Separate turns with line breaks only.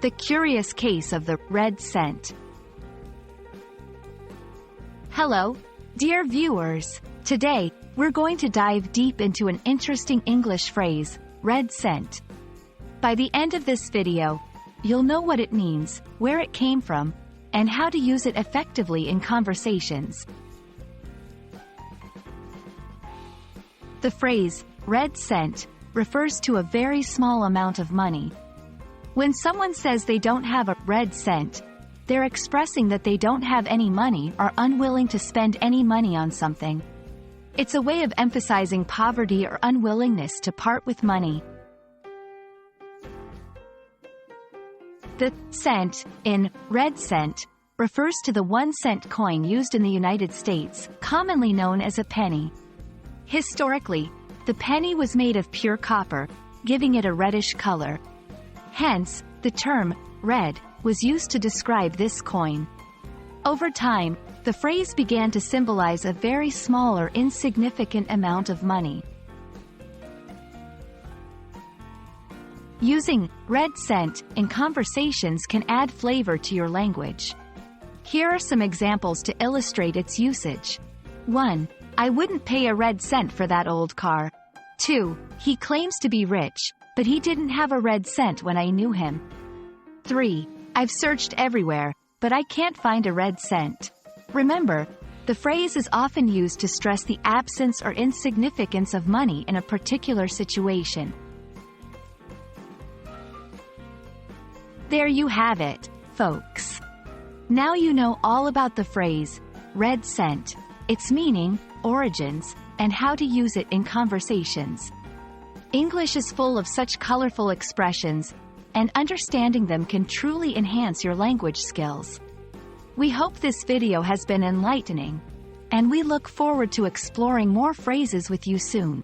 The curious case of the red cent. Hello, dear viewers. Today, we're going to dive deep into an interesting English phrase, red cent. By the end of this video, you'll know what it means, where it came from, and how to use it effectively in conversations. The phrase, red cent, refers to a very small amount of money. When someone says they don't have a red cent, they're expressing that they don't have any money or unwilling to spend any money on something. It's a way of emphasizing poverty or unwillingness to part with money. The cent in red cent refers to the 1-cent coin used in the United States, commonly known as a penny. Historically, the penny was made of pure copper, giving it a reddish color. Hence, the term red was used to describe this coin. Over time, the phrase began to symbolize a very small or insignificant amount of money. Using red cent in conversations can add flavor to your language. Here are some examples to illustrate its usage. 1. I wouldn't pay a red cent for that old car. 2. He claims to be rich, but he didn't have a red cent when I knew him. 3. I've searched everywhere, but I can't find a red cent. Remember, the phrase is often used to stress the absence or insignificance of money in a particular situation. There you have it, folks. Now you know all about the phrase, red cent, its meaning, origins, and how to use it in conversations. English is full of such colorful expressions, and understanding them can truly enhance your language skills. We hope this video has been enlightening, and we look forward to exploring more phrases with you soon.